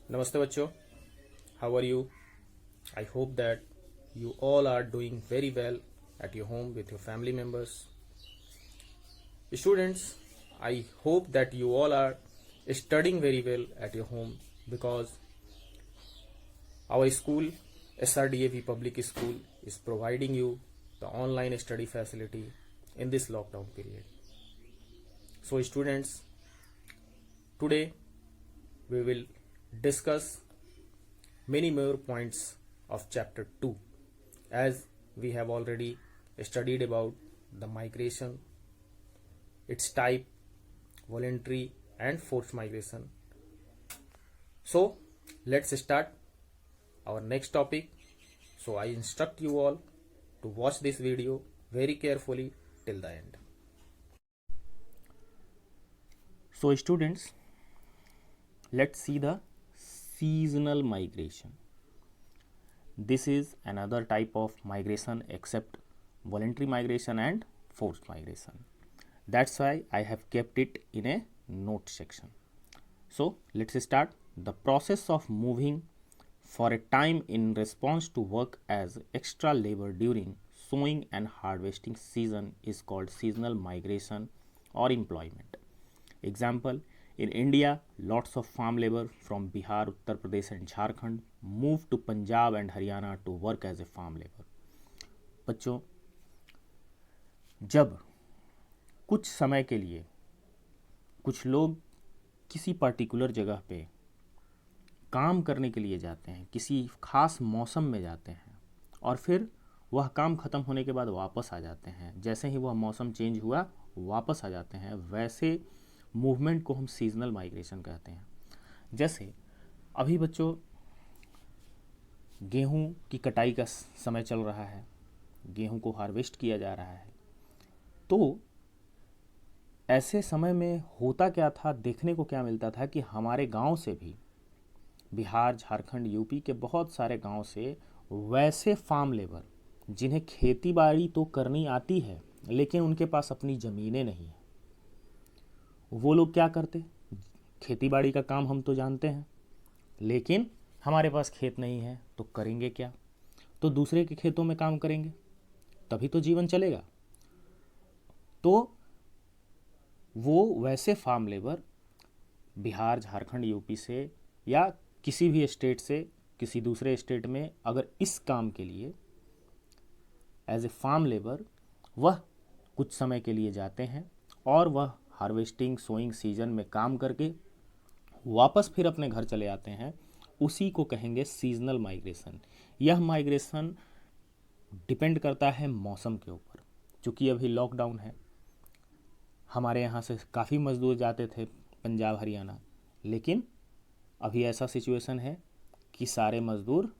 Namaste bachcho, how are you? I hope that you all are doing very well at your home with your family members. Students, I hope that you all are studying very well at your home because our school, SRDAV Public School, is providing you the online study facility in this lockdown period. So, students, today we will discuss many more points of chapter 2 as we have already studied about the migration, its type, voluntary and forced migration. So let's start our next topic. So I instruct you all to watch this video very carefully till the end. So students, let's see the seasonal migration. This is another type of migration except voluntary migration and forced migration. That's why I have kept it in a note section. So let's start. The process of moving for a time in response to work as extra labor during sowing and harvesting season is called seasonal migration or employment. Example, in India, lots of farm labor from Bihar, Uttar Pradesh and Jharkhand moved to Punjab and Haryana to work as a farm labor. बच्चों, जब कुछ समय के लिए कुछ लोग किसी particular जगह पे काम करने के लिए जाते हैं, किसी खास मौसम में जाते हैं और फिर वह काम ख़त्म होने के बाद वापस आ जाते हैं, जैसे ही वह मौसम चेंज हुआ वापस आ जाते हैं, वैसे मूवमेंट को हम सीजनल माइग्रेशन कहते हैं। जैसे अभी बच्चों गेहूं की कटाई का समय चल रहा है, गेहूं को हार्वेस्ट किया जा रहा है, तो ऐसे समय में होता क्या था, देखने को क्या मिलता था कि हमारे गांव से भी, बिहार, झारखंड, यूपी के बहुत सारे गांव से वैसे फार्म लेबर जिन्हें खेती बाड़ी तो करनी आती है लेकिन उनके पास अपनी ज़मीनें नहीं है, वो लोग क्या करते, खेती बाड़ी का काम हम तो जानते हैं लेकिन हमारे पास खेत नहीं है तो करेंगे क्या, तो दूसरे के खेतों में काम करेंगे तभी तो जीवन चलेगा। तो वो वैसे farm labour Bihar, Jharkhand, UP से या किसी भी स्टेट से किसी दूसरे स्टेट में अगर इस काम के लिए एज ए फार्म लेबर वह कुछ समय के लिए जाते हैं और वह हार्वेस्टिंग सोइंग सीजन में काम करके वापस फिर अपने घर चले आते हैं, उसी को कहेंगे सीजनल माइग्रेशन। यह माइग्रेशन डिपेंड करता है मौसम के ऊपर। चूँकि अभी लॉकडाउन है, हमारे यहाँ से काफ़ी मज़दूर जाते थे पंजाब, हरियाणा, लेकिन अभी ऐसा सिचुएशन है कि सारे मज़दूर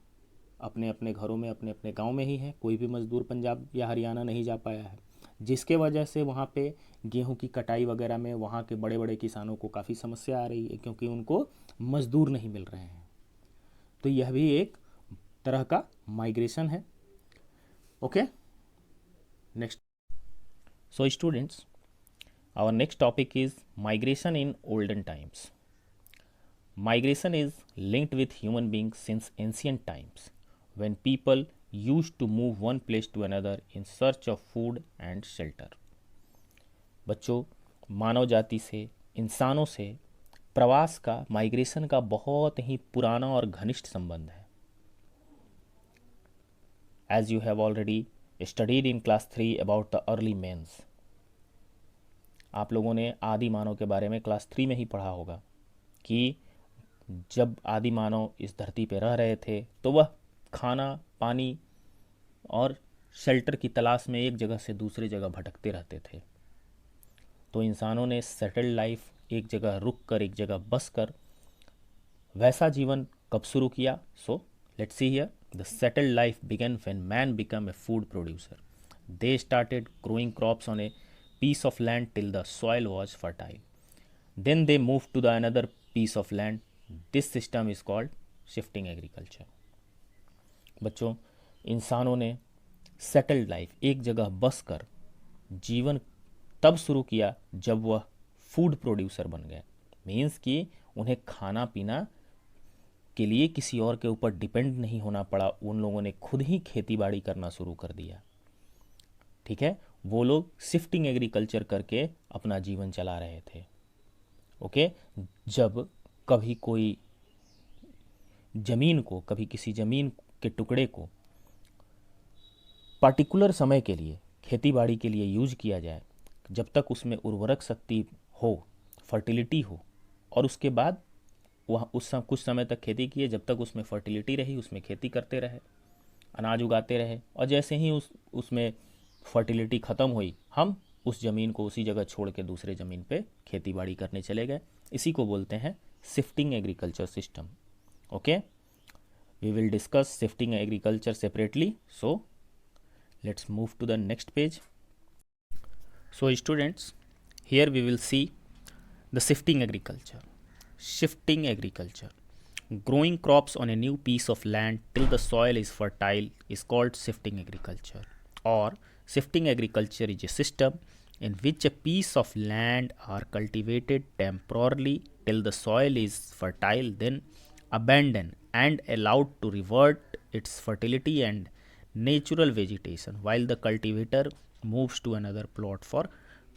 अपने अपने घरों में, अपने अपने गांव में ही हैं, कोई भी मज़दूर पंजाब या हरियाणा नहीं जा पाया है, जिसके वजह से वहाँ पे गेहूं की कटाई वगैरह में वहाँ के बड़े बड़े किसानों को काफ़ी समस्या आ रही है क्योंकि उनको मज़दूर नहीं मिल रहे हैं। तो यह भी एक तरह का माइग्रेशन है। Okay, next. So students, our next topic is migration in olden times. Migration is linked with human beings since ancient times, when people used to move one place to another in search of food and shelter. बच्चों, मानव जाति से, इंसानों से प्रवास का, migration का बहुत ही पुराना और घनिष्ठ संबंध है. As you have already studied in class 3 about the early mans. आप लोगों ने आदि मानव के बारे में क्लास 3 में ही पढ़ा होगा कि जब आदि मानव इस धरती पर रह रहे थे तो वह खाना, पानी और शेल्टर की तलाश में एक जगह से दूसरी जगह भटकते रहते थे. तो इंसानों ने सेटल्ड लाइफ, एक जगह रुक कर, एक जगह बस कर वैसा जीवन कब शुरू किया? So let's see here. The settled life began when man become a food producer. They started growing crops on a piece of land till the soil was fertile. Then they moved to the another piece of land. This system is called shifting agriculture. बच्चों, इंसानों ने settled life, एक जगह बस कर जीवन तब शुरू किया जब वह फूड प्रोड्यूसर बन गए. मीन्स कि उन्हें खाना पीना के लिए किसी और के ऊपर डिपेंड नहीं होना पड़ा, उन लोगों ने खुद ही खेती बाड़ी करना शुरू कर दिया। ठीक है, वो लोग शिफ्टिंग एग्रीकल्चर करके अपना जीवन चला रहे थे। ओके, जब कभी कोई ज़मीन को, कभी किसी ज़मीन के टुकड़े को पार्टिकुलर समय के लिए खेती बाड़ी के लिए यूज किया जाए, जब तक उसमें उर्वरक शक्ति हो, फर्टिलिटी हो, और उसके बाद वह कुछ समय तक खेती किए, जब तक उसमें फर्टिलिटी रही उसमें खेती करते रहे, अनाज उगाते रहे, और जैसे ही उसमें फर्टिलिटी ख़त्म हुई, हम उस ज़मीन को उसी जगह छोड़ के दूसरे ज़मीन पे खेती बाड़ी करने चले गए। इसी को बोलते हैं shifting agriculture system. Okay, we will discuss shifting agriculture separately, so let's move to the next page. So students, here we will see the shifting agriculture. Shifting agriculture, growing crops on a new piece of land till the soil is fertile, is called shifting agriculture. Or shifting agriculture is a system in which a piece of land are cultivated temporarily till the soil is fertile, then abandoned and allowed to revert its fertility and natural vegetation while the cultivator moves to another plot for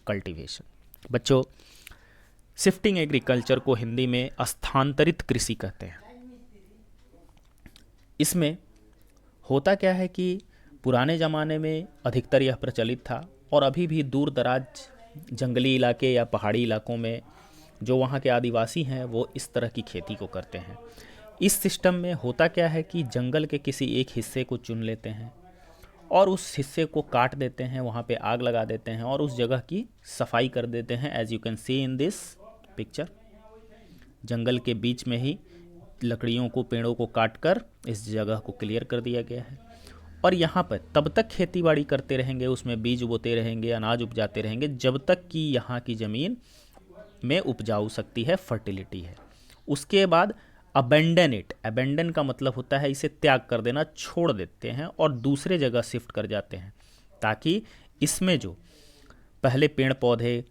cultivation. बच्चों, shifting agriculture को हिंदी में स्थानांतरित कृषि कहते हैं। इसमें होता क्या है कि पुराने ज़माने में अधिकतर यह प्रचलित था, और अभी भी दूर दराज जंगली इलाके या पहाड़ी इलाकों में जो वहाँ के आदिवासी हैं वो इस तरह की खेती को करते हैं। इस सिस्टम में होता क्या है कि जंगल के किसी एक हिस्से को चुन लेते हैं और उस हिस्से को काट देते हैं, वहाँ पे आग लगा देते हैं और उस जगह की सफाई कर देते हैं। As you can see in this picture, जंगल के बीच में ही लकड़ियों को, पेड़ों को काट कर इस जगह को क्लियर कर दिया गया है, और यहाँ पर तब तक खेती बाड़ी करते रहेंगे, उसमें बीज बोते रहेंगे, अनाज उपजाते रहेंगे, जब तक कि यहाँ की ज़मीन में उपजाऊ शक्ति है, फर्टिलिटी है। उसके बाद अबेंडन इट, अबेंडन का मतलब होता है इसे त्याग कर देना, छोड़ देते हैं और दूसरे जगह शिफ्ट कर जाते हैं, ताकि इसमें जो पहले पेड़ पौधे,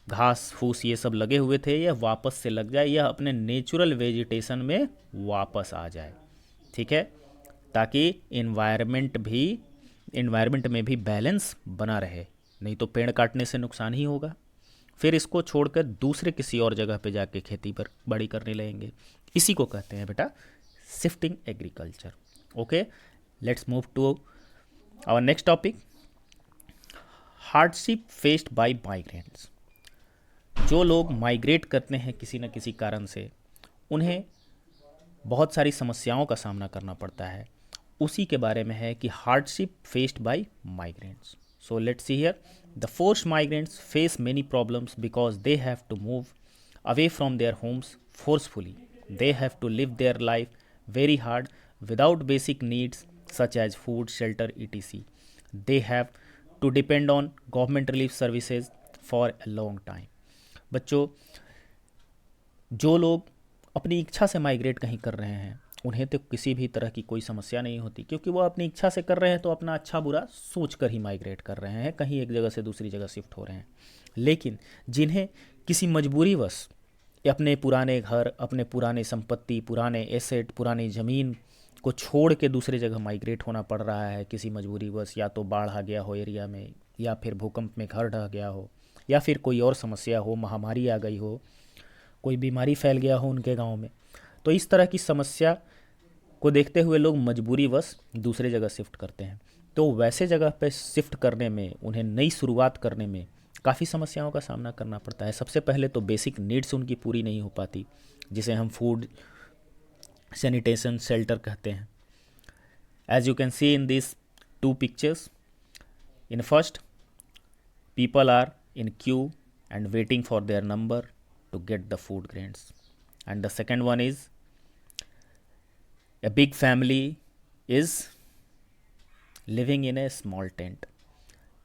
घास फूस ये सब लगे हुए थे, यह वापस से लग जाए, यह अपने नेचुरल वेजिटेशन में वापस आ जाए। ठीक है, ताकि इन्वायरमेंट में भी बैलेंस बना रहे, नहीं तो पेड़ काटने से नुकसान ही होगा। फिर इसको छोड़कर दूसरे किसी और जगह पे जाके खेती पर बड़ी करने लगेंगे। इसी को कहते हैं बेटा shifting agriculture. Okay, let's move to our next topic, hardship faced by migrants. जो लोग माइग्रेट करते हैं किसी न किसी कारण से, उन्हें बहुत सारी समस्याओं का सामना करना पड़ता है। उसी के बारे में है कि hardship faced by migrants. So let's see here, the forced migrants face many problems because they have to move away from their homes forcefully. They have to live their life very hard without basic needs such as food, shelter, etc. They have to depend on government relief services for a long time. बच्चों, जो लोग अपनी इच्छा से migrate कहीं कर रहे हैं, उन्हें तो किसी भी तरह की कोई समस्या नहीं होती, क्योंकि वो अपनी इच्छा से कर रहे हैं, तो अपना अच्छा बुरा सोच कर ही माइग्रेट कर रहे हैं, कहीं एक जगह से दूसरी जगह शिफ्ट हो रहे हैं। लेकिन जिन्हें किसी मजबूरीवश अपने पुराने घर, अपने पुराने संपत्ति, पुराने एसेट, पुरानी ज़मीन को छोड़ के दूसरे जगह माइग्रेट होना पड़ रहा है किसी मजबूरीवश, या तो बाढ़ आ गया हो एरिया में, या फिर भूकंप में घर ढह गया हो, या फिर कोई और समस्या हो, महामारी आ गई हो, कोई बीमारी फैल गया हो उनके गांव में, तो इस तरह की समस्या को देखते हुए लोग मजबूरीवश दूसरे जगह शिफ्ट करते हैं। तो वैसे जगह पे शिफ्ट करने में, उन्हें नई शुरुआत करने में काफ़ी समस्याओं का सामना करना पड़ता है। सबसे पहले तो बेसिक नीड्स उनकी पूरी नहीं हो पाती, जिसे हम फूड, सैनिटेशन, शेल्टर कहते हैं। As you can see in this two pictures, in first people are in queue and waiting for their number to get the food grains, and the second one is a big family is living in a small tent.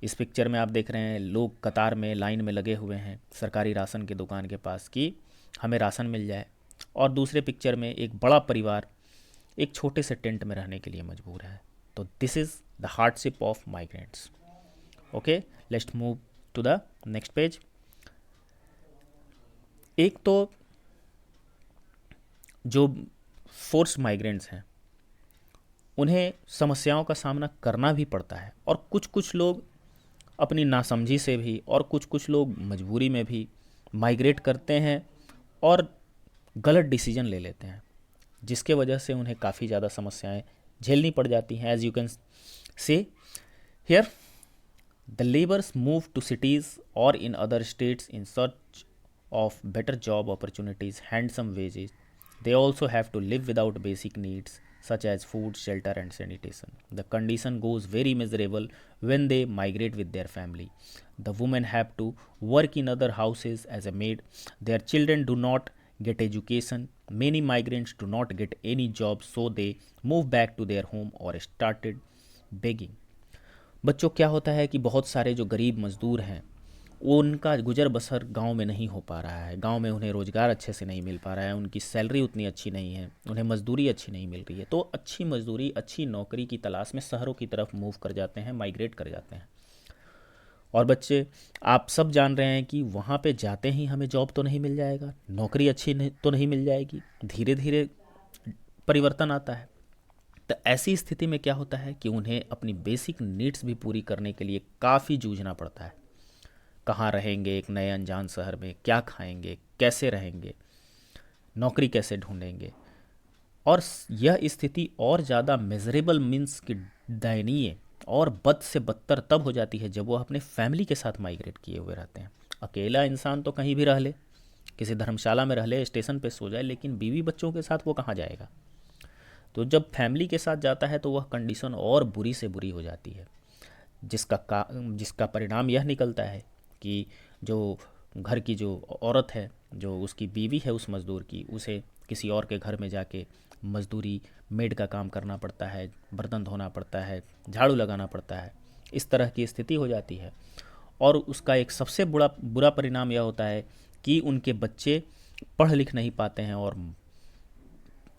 इस picture में आप देख रहे हैं लोग कतार में, line में लगे हुए हैं सरकारी राशन की दुकान के पास कि हमें राशन मिल जाए, और दूसरे पिक्चर में एक बड़ा परिवार एक छोटे से टेंट में रहने के लिए मजबूर है। तो this is the hardship of migrants. Okay, let's move to the next page. एक तो जो फोर्स्ड माइग्रेंट्स हैं उन्हें समस्याओं का सामना करना भी पड़ता है, और कुछ कुछ लोग अपनी नासमझी से भी और कुछ कुछ लोग मजबूरी में भी माइग्रेट करते हैं और गलत डिसीजन ले लेते हैं, जिसके वजह से उन्हें काफ़ी ज़्यादा समस्याएं झेलनी पड़ जाती हैं। As you can say here, the labours move to cities और in other states in search of better job opportunities, handsome wages. They also have to live without basic needs such as food, shelter, and sanitation. The condition goes very miserable when they migrate with their family. The women have to work in other houses as a maid. Their children do not get education. Many migrants do not get any job, so they move back to their home or started begging. बच्चों, क्या होता है कि बहुत सारे जो गरीब मज़दूर हैं उनका गुजर बसर गांव में नहीं हो पा रहा है, गांव में उन्हें रोज़गार अच्छे से नहीं मिल पा रहा है, उनकी सैलरी उतनी अच्छी नहीं है, उन्हें मजदूरी अच्छी नहीं मिल रही है, तो अच्छी मजदूरी अच्छी नौकरी की तलाश में शहरों की तरफ मूव कर जाते हैं, माइग्रेट कर जाते हैं। और बच्चे, आप सब जान रहे हैं कि वहाँ पे जाते ही हमें जॉब तो नहीं मिल जाएगा, नौकरी अच्छी नहीं तो नहीं मिल जाएगी, धीरे धीरे परिवर्तन आता है। तो ऐसी स्थिति में क्या होता है कि उन्हें अपनी बेसिक नीड्स भी पूरी करने के लिए काफ़ी जूझना पड़ता है। कहाँ रहेंगे एक नए अनजान शहर में, क्या खाएंगे, कैसे रहेंगे, नौकरी कैसे ढूंढेंगे, और यह स्थिति और ज़्यादा मेजरेबल मीन्स की दयनीय और बद से बदतर तब हो जाती है जब वो अपने फैमिली के साथ माइग्रेट किए हुए रहते हैं। अकेला इंसान तो कहीं भी रह ले, किसी धर्मशाला में रह ले, स्टेशन पे सो जाए, लेकिन बीवी बच्चों के साथ वो कहाँ जाएगा। तो जब फैमिली के साथ जाता है तो वह कंडीशन और बुरी से बुरी हो जाती है, जिसका परिणाम यह निकलता है कि जो घर की जो औरत है, जो उसकी बीवी है उस मज़दूर की, उसे किसी और के घर में जाके मज़दूरी, मेड का काम करना पड़ता है, बर्तन धोना पड़ता है, झाड़ू लगाना पड़ता है। इस तरह की स्थिति हो जाती है, और उसका एक सबसे बुरा परिणाम यह होता है कि उनके बच्चे पढ़ लिख नहीं पाते हैं, और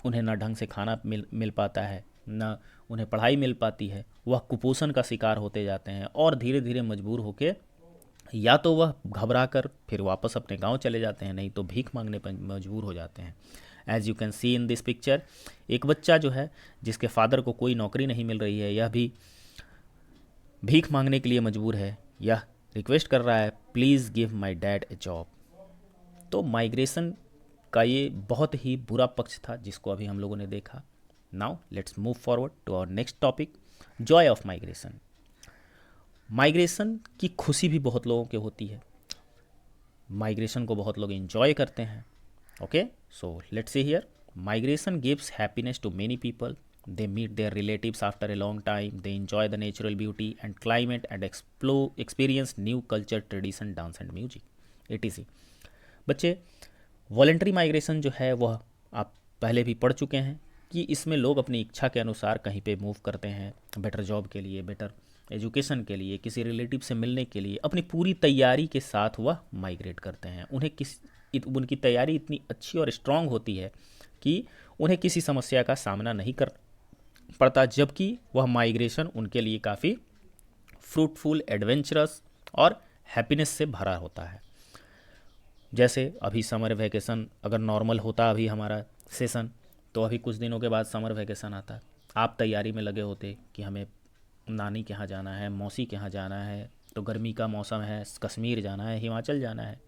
उन्हें ना ढंग से खाना मिल पाता है, ना उन्हें पढ़ाई मिल पाती है। वह कुपोषण का शिकार होते जाते हैं, और धीरे धीरे मजबूर होकर या तो वह घबरा कर फिर वापस अपने गांव चले जाते हैं, नहीं तो भीख मांगने पर मजबूर हो जाते हैं। As you can see in this picture, एक बच्चा जो है जिसके फादर को कोई नौकरी नहीं मिल रही है, यह भी भीख मांगने के लिए मजबूर है, यह रिक्वेस्ट कर रहा है, please give my dad A job. तो माइग्रेशन का ये बहुत ही बुरा पक्ष था जिसको अभी हम लोगों ने देखा। Now let's move forward to our next topic, joy of migration. Migration की खुशी भी बहुत लोगों के होती है, माइग्रेशन को बहुत लोग एंजॉय करते हैं। Okay, so let's see here, migration gives happiness to many people, they meet their relatives after a long time, they enjoy the natural beauty and climate and experience new culture, tradition, dance and music, etc। बच्चे, voluntary migration जो है वह आप पहले भी पढ़ चुके हैं कि इसमें लोग अपनी इच्छा के अनुसार कहीं पे मूव करते हैं, बेटर जॉब के लिए, बेटर एजुकेशन के लिए, किसी रिलेटिव से मिलने के लिए, अपनी पूरी तैयारी के साथ वह माइग्रेट करते हैं। उनकी तैयारी इतनी अच्छी और स्ट्रांग होती है कि उन्हें किसी समस्या का सामना नहीं कर पड़ता, जबकि वह माइग्रेशन उनके लिए काफ़ी फ्रूटफुल, एडवेंचरस और हैप्पीनेस से भरा होता है। जैसे अभी समर वैकेशन अगर नॉर्मल होता अभी हमारा सेशन, तो अभी कुछ दिनों के बाद समर वैकेशन आता, आप तैयारी में लगे होते कि हमें नानी के यहाँ जाना है, मौसी के यहाँ जाना है, तो गर्मी का मौसम है, कश्मीर जाना है, हिमाचल जाना है,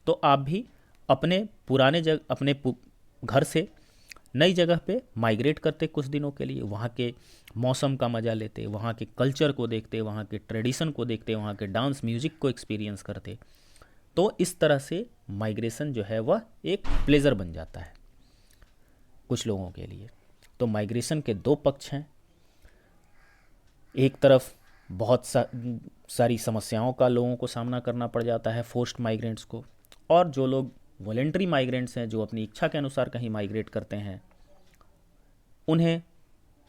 तो आप भी अपने पुराने अपने घर से नई जगह पे माइग्रेट करते कुछ दिनों के लिए, वहाँ के मौसम का मज़ा लेते, वहाँ के कल्चर को देखते, वहाँ के ट्रेडिशन को देखते, वहाँ के डांस म्यूज़िक को एक्सपीरियंस करते। तो इस तरह से माइग्रेशन जो है वह एक प्लेजर बन जाता है कुछ लोगों के लिए। तो माइग्रेशन के दो पक्ष हैं, एक तरफ बहुत सारी समस्याओं का लोगों को सामना करना पड़ जाता है फोर्स्ड माइग्रेंट्स को, और जो लोग वॉलेंट्री माइग्रेंट्स हैं, जो अपनी इच्छा के अनुसार कहीं माइग्रेट करते हैं, उन्हें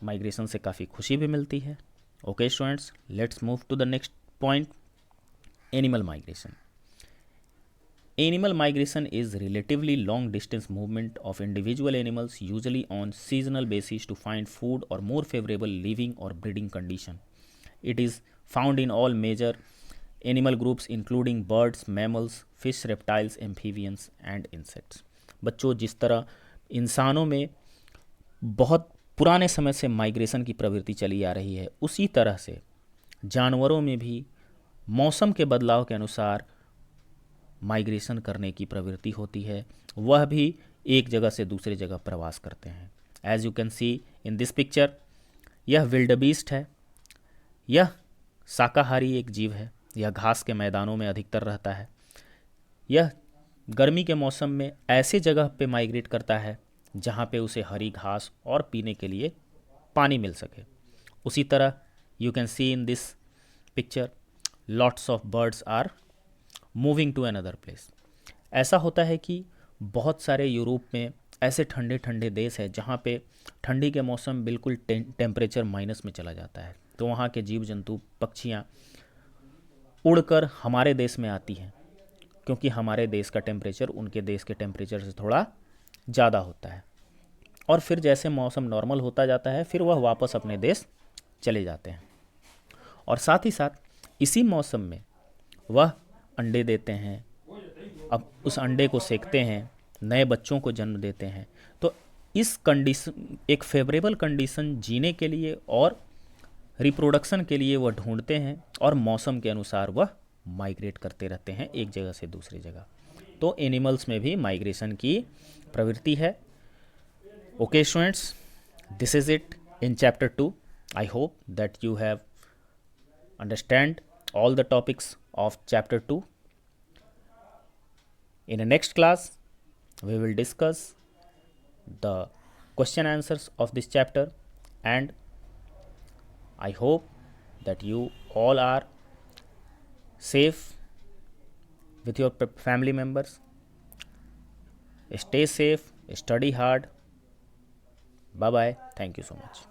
माइग्रेशन से काफ़ी खुशी भी मिलती है। Okay students, let's move to the next point, animal migration. Animal migration is relatively long distance movement of individual animals, usually on seasonal basis, to find food or more favorable living or breeding condition. It is found in all major animal groups including birds, mammals, fish, reptiles, amphibians and insects. बच्चों, जिस तरह इंसानों में बहुत पुराने समय से migration की प्रवृत्ति चली आ रही है, उसी तरह से जानवरों में भी मौसम के बदलाव के अनुसार माइग्रेशन करने की प्रवृत्ति होती है, वह भी एक जगह से दूसरी जगह प्रवास करते हैं। As you can see in this picture, यह विल्डबीस्ट है। यह शाकाहारी एक जीव है, यह घास के मैदानों में अधिकतर रहता है। यह गर्मी के मौसम में ऐसे जगह पे माइग्रेट करता है जहाँ पे उसे हरी घास और पीने के लिए पानी मिल सके। उसी तरह you can see in this picture lots of birds are moving to another place. ऐसा होता है कि बहुत सारे यूरोप में ऐसे ठंडे ठंडे देश है जहाँ पे ठंडी के मौसम बिल्कुल टेम्परेचर माइनस में चला जाता है, तो वहाँ के जीव जंतु पक्षियाँ उड़कर हमारे देश में आती हैं, क्योंकि हमारे देश का टेम्परेचर उनके देश के टेम्परेचर से थोड़ा ज़्यादा होता है। और फिर जैसे मौसम नॉर्मल होता जाता है, फिर वह वापस अपने देश चले जाते हैं। और साथ ही साथ इसी मौसम में वह अंडे देते हैं, अब उस अंडे को सेकते हैं, नए बच्चों को जन्म देते हैं। तो इस कंडीशन, एक फेवरेबल कंडीशन जीने के लिए और रिप्रोडक्शन के लिए वह ढूंढते हैं, और मौसम के अनुसार वह माइग्रेट करते रहते हैं एक जगह से दूसरी जगह। तो एनिमल्स में भी माइग्रेशन की प्रवृत्ति है। Okay students, this is it in chapter 2। I hope that you have understand all the topics of chapter 2. In the next class we will discuss the question answers of this chapter, and I hope that you all are safe with your family members. Stay safe, study hard. Bye bye. Thank you so much.